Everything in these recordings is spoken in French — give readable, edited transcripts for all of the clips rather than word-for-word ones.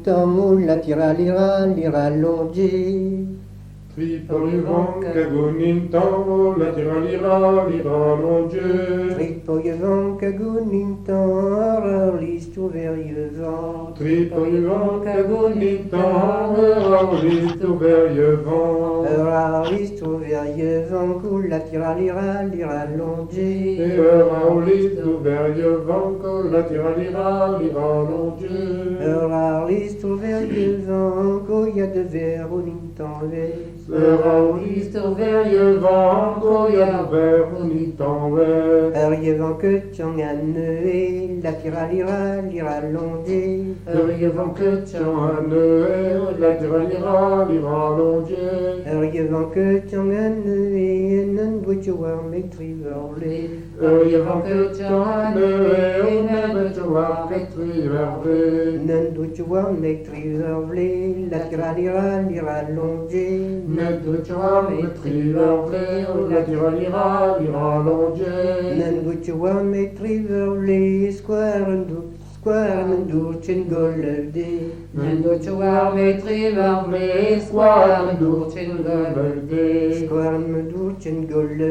Nintan, la tira, lira, longé. Tripolevant, cagonintan, la tira lira longé. Tripolevant, cagonintan, horreur, liste ouvert-vent. Tripolevant, cagonintan, liste ouvert-vent. Horreur, liste ouvert-vent, coule, la tira, lira, longé. Liste ouvert-vent, la tira lira longé. Horreur, liste ouvert-vent, coya de verre au Nintan vest. Liste ouvert-vent, coya de verre au Nintan vest. Arrivant que t'en as neué, la tira, lira, longé. Arrivant que t'en as neué, la tira lira longé. Arrivant que t'en as neué, n'en doit-tu voir mes triverlés. Arrivant que t'en as neué, n'en doit-tu voir mes triverlés. N'en doit-tu voir mes triverlés, la tira, lira, longé. N'en doit-tu voir mes triverlés, la tira lira longé. N'en doit-tu voir mes triverlés, square n'en golde. N'en doit-tu voir mes triverlés, square golde. Square golde,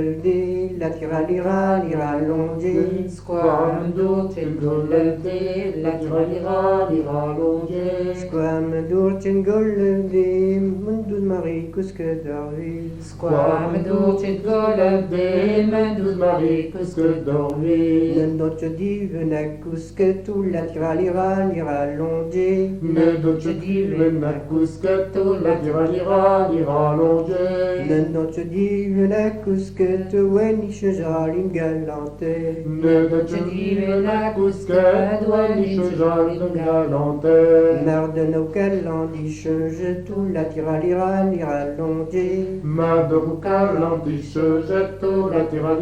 la tira, lira, longé. Square golde, la tira lira longé. Square golde, mundus Marie cusque d'arvi. Square golde, mundus Marie cusque dormi. N'en doce divena cusque tu la tira, lira, longé. Ne doce divena cusque tu la tira lira longé. N'en doce divena cusque tu wenisce jalim galante. Ne doce divena cusque tu wenisce jalim galante. Merde no calandiche, je tu la tira, lira, longé. Madame calandiche, je tu la tira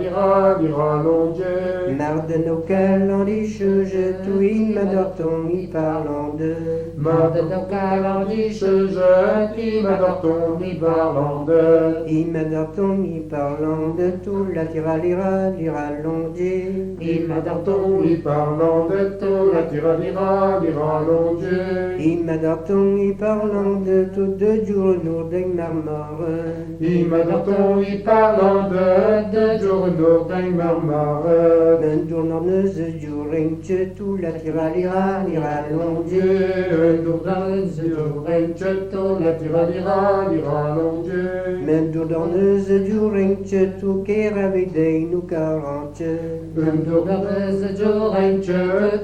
lira longé. Merde no calandiche, je tu m'adore y parlant de. Madame calandiche, je tu m'adore y parlant de. Il m'adore y parlant de tout la tira, lira, longé. Il m'adore y parlant de tout la tira lira longé. Il m'adore y parlant de tout de jour nous d'un marmore. Il m'adore y parlant de jour d'un marmare. Un jour ne se jouerait que tout la tira, lira, longé. Un jour que tout la tira lira longé. Men du ne se jouerait que tout qu'est ravidé nous 40. Un jour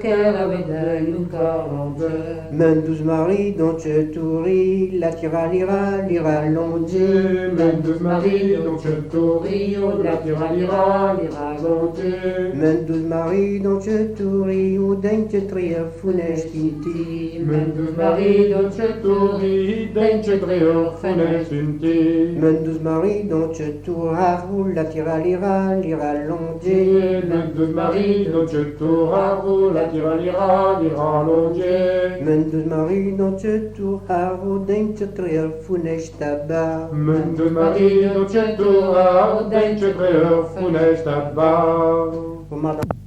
que avait nous 40. Men douze maris dont je touris, la tira, lira, longé. Men douze maris dont je touris, la tira lira longé. Men douze maris dont je touris, ou d'un que tria funèche tinti. Men douze maris dont je touris, d'un que tria funèche tinti. Men douze maris dont je touras, ou la tira, lira, longé. Men douze maris dont je touras, ou la tira lira longé. Men douze maris dont je touras, ou d'un que tria funèche tabac. Men douze maris dont je touras, ou d'un que tria funèche tabac.